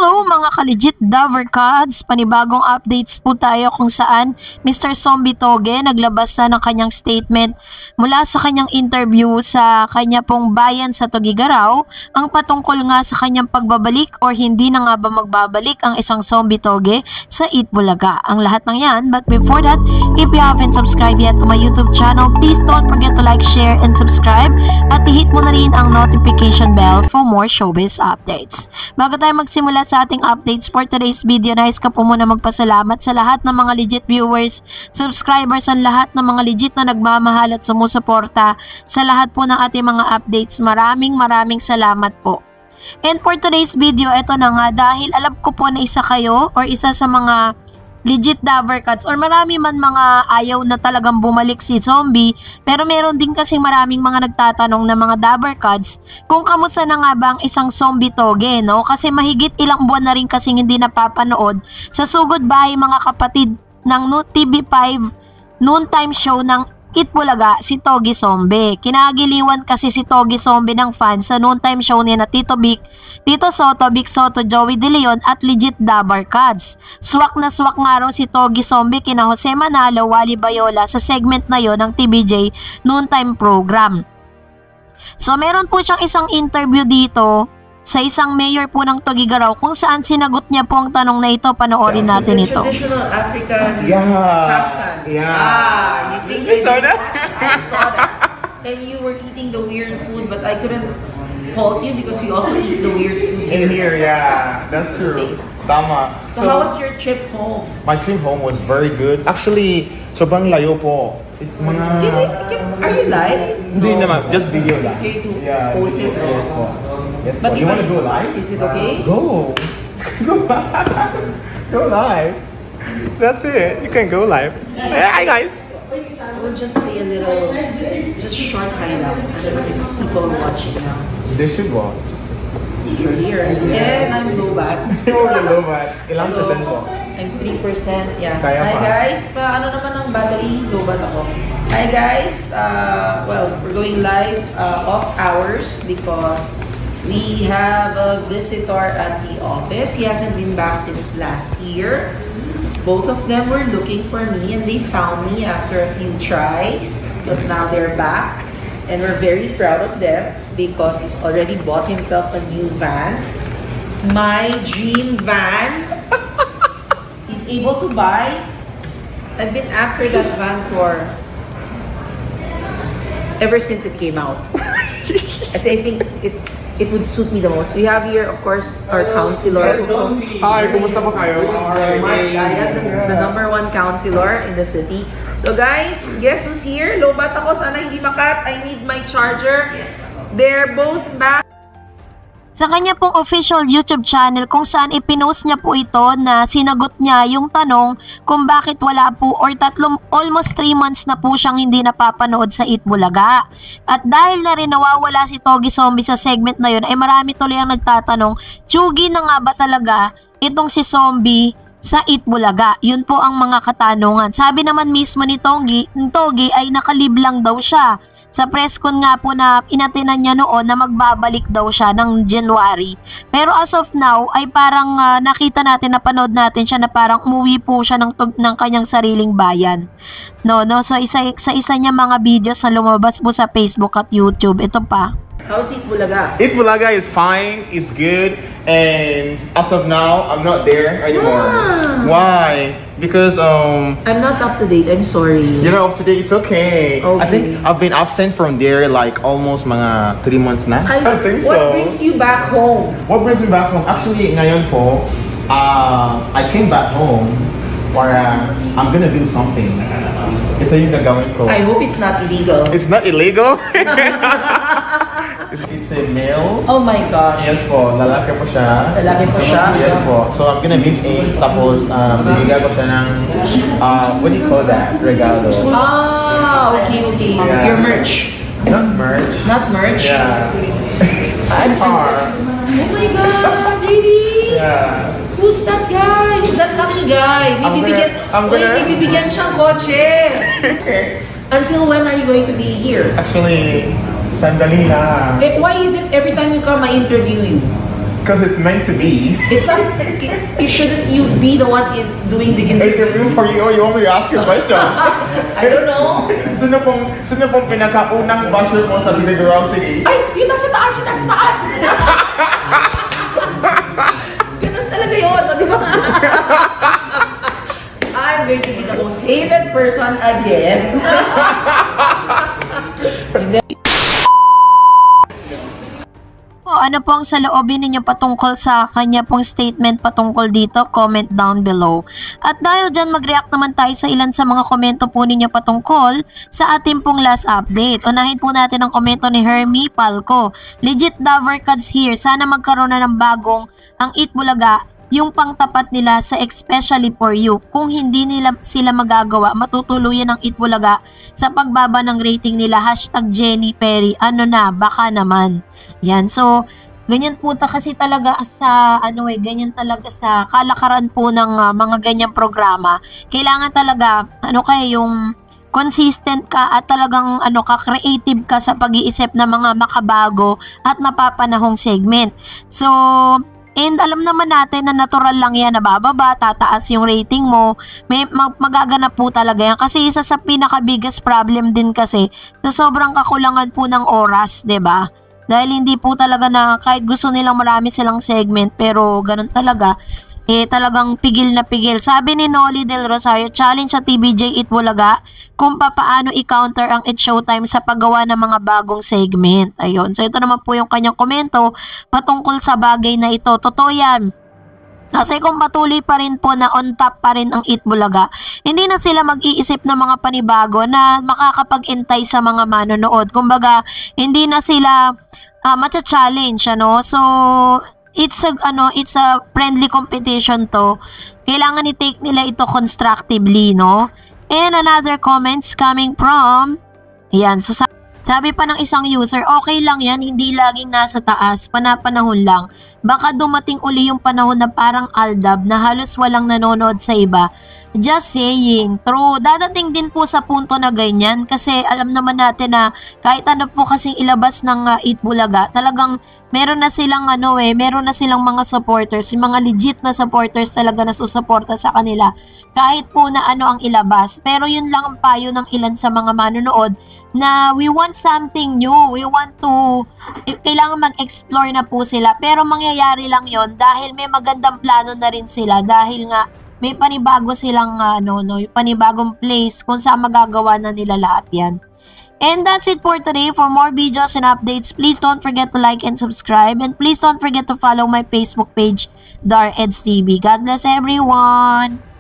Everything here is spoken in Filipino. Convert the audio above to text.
Hello mga ka-legit Davercads! Panibagong updates po tayo kung saan Mr. Zombie Toge naglabas na ng kanyang statement mula sa kanyang interview sa kanya pong bayan sa Tugigaraw ang patungkol nga sa kanyang pagbabalik or hindi na nga ba magbabalik ang isang Zombie Toge sa Eat Bulaga. Ang lahat ng yan, but before that, if you haven't subscribed yet to my YouTube channel, please don't forget to like, share, and subscribe at i-hit mo na rin ang notification bell for more showbiz updates. Bago tayo magsimula sa ating updates for today's video, nais ka po muna magpasalamat sa lahat ng mga legit viewers, subscribers, ang lahat ng mga legit na nagmamahal at sumusuporta sa lahat po ng ating mga updates. Maraming salamat po. And for today's video, eto na nga, dahil alam ko po na isa kayo or isa sa mga legit Davercads or marami man mga ayaw na talagang bumalik si Zombie, pero meron din kasi maraming mga nagtatanong na mga Davercads kung kamusta na nga ba ang isang Zombie Toge, no? Kasi mahigit ilang buwan na rin kasing hindi napapanood sa sugod bahay mga kapatid ng TV5 noontime show ng Eat Bulaga si Toge Zombie. Kinagiliwan kasi si Toge Zombie ng fans sa noontime show niya na Tito Vic, Tito Soto, Vic Soto, Joey De Leon at legit Davercads. Swak na swak nga raw si Toge Zombie kina Jose Manalo, Wally Bayola sa segment na yon ng TVJ noontime program. So meron po siyang isang interview dito sa isang mayor po ng Tugigaraw kung saan sinagot niya po ang tanong na ito. Panoorin natin ito. Traditional African kaftan. Yeah. You think You saw that? I saw that. And you were eating the weird food, but I couldn't fault you because we also eat the weird food In here, yeah. That's true. Tama. So how was your trip home? My trip home was very good. Actually, sobrang layo po. It's mga... Are you live? Hindi naman, just video lang. It's going to Yeah. post it. Yes po. Yes po. But You wanna go live? Is it okay? Go. Go live. Go live. That's it. You can go live. Hi guys. I will just say a little, just short highlight. If people are watching now. They should watch. You're here. And I'm low bat. Hello, but ilang So, percent po? I'm 3%. Yeah. Kaya Hi pa. guys. Ano naman ang battery? Low bat ako. Hi guys. Well, we're going live off hours because we have a visitor at the office. He hasn't been back since last year. Both of them were looking for me and they found me after a few tries. But now they're back and we're very proud of them because he's already bought himself a new van. My dream van. He's able to buy. I've been after that van for ever since it came out. Kasi I think it would suit me the most. We have here, of course, our counselor. Hi, kumusta po kayo? Mark Gayat, the #1 counselor in the city. So guys, guess who's here? Lobat ako, sana hindi makat. I need my charger. They're both back. Sa kanya pong official YouTube channel kung saan ipinost niya po ito na sinagot niya yung tanong kung bakit wala po or almost 3 months na po siyang hindi napapanood sa Eat Bulaga. At dahil na rin nawawala si Toge Zombie sa segment na yun ay marami tuloy ang nagtatanong, tsugi na nga ba talaga itong si Zombie sa Eat Bulaga? Yun po ang mga katanungan. Sabi naman mismo ni Toge ay nakaliblang daw siya. Sa press con nga po na inatinan niya noon na magbabalik daw siya ng January. Pero as of now ay parang nakita natin, napanood natin siya na parang umuwi po siya ng kanyang sariling bayan. No. So isa niya mga videos na lumabas po sa Facebook at YouTube. Ito pa. How's Eat Bulaga? Eat Bulaga is fine, it's good, and as of now, I'm not there anymore. Why? Because I'm not up to date, I'm sorry. you know, today it's okay. I think I've been absent from there like almost mga 3 months na. I don't think so. What brings you back home? What brings me back home? Actually, ngayon po, I came back home para I'm gonna do something. Ito yung gagawin ko. I hope it's not illegal. It's not illegal. It's a male. Oh my gosh. Yes po, lalaki po siya. Lalaki po siya? Yes po. So I'm gonna mix A, tapos bibigyan ko siya ng, what do you call that? Regalo. Okay. Yeah. Your merch. Not merch. Not merch? Yeah. Sidecar. Oh my God, really? Yeah. Who's that guy? Who's that lucky guy? May bibigyan siyang kotse. Okay. Until when are you going to be here? Actually, sandali na. Why is it every time you come, I interview you? Because it's meant to be. It's not, you be the one doing the interview. Interview for you. You want me to ask you a question? I don't know. Sino pong pinakaunang basher mo sa Big Round City? Ay, yun nasa taas, yun nasa taas. Ganun talaga yun, o, di ba? I'm going to be the most hated person again. Ano po ang saloobin ninyo patungkol sa kanya pong statement patungkol dito? Comment down below. At dahil dyan, mag-react naman tayo sa ilan sa mga komento po ninyo patungkol sa ating pong last update. Unahin po natin ang komento ni Hermie Palco. Legit Davercads here. Sana magkaroon na ng bagong ang Eat Bulaga, yung pangtapat nila sa especially for you. Kung hindi nila sila magagawa, matutuluyan ng Eat Bulaga sa pagbaba ng rating nila. #Jenny Perry. Ano na, baka naman. Yan. So, ganyan po kasi talaga sa, ganyan talaga sa kalakaran po ng mga ganyang programa. Kailangan talaga, yung consistent ka at talagang ka-creative ka sa pag-iisip ng mga makabago at napapanahong segment. So, and alam naman natin na natural lang yan, nabababa, tataas yung rating mo, may magaganap po talaga yan. Kasi isa sa pinaka-biggest problem din kasi, sa sobrang kakulangan po ng oras, 'di ba? Dahil hindi po talaga na, kahit gusto nilang marami silang segment, pero ganun talaga, talagang pigil na pigil. Sabi ni Noli Del Rosario, challenge sa TVJ Eat Bulaga kung paano i-counter ang It's Showtime sa paggawa ng mga bagong segment. Ayun. So, ito naman po yung kanyang komento patungkol sa bagay na ito. Totoo yan. Kasi kung patuloy pa rin po na on top pa rin ang Eat Bulaga, hindi na sila mag-iisip ng mga panibago na makakapag-intay sa mga manonood. Kumbaga, hindi na sila matcha-challenge, So, it's a friendly competition to. Kailangan i-take nila ito constructively, no? And another comments coming from, so sabi pa ng isang user, okay lang yan, hindi laging nasa taas, panapanahon lang. Baka dumating uli yung panahon na parang Aldab na halos walang nanonood sa iba. Just saying. True. Dadating din po sa punto na ganyan kasi alam naman natin na kahit ano po kasing ilabas ng Eat Bulaga, talagang meron na silang meron na silang mga supporters, yung mga legit na supporters talaga na susuporta sa kanila. Kahit po na ang ilabas. Pero yun lang ang payo ng ilan sa mga manonood na we want something new. We want to, kailangan mag-explore na po sila. Pero mangyayari lang yon dahil may magandang plano na rin sila dahil nga may panibago silang panibagong place kung saan magagawa na nila lahat yan. And that's it for today. For more videos and updates, please don't forget to like and subscribe. And please don't forget to follow my Facebook page, DarEdsTV. God bless everyone!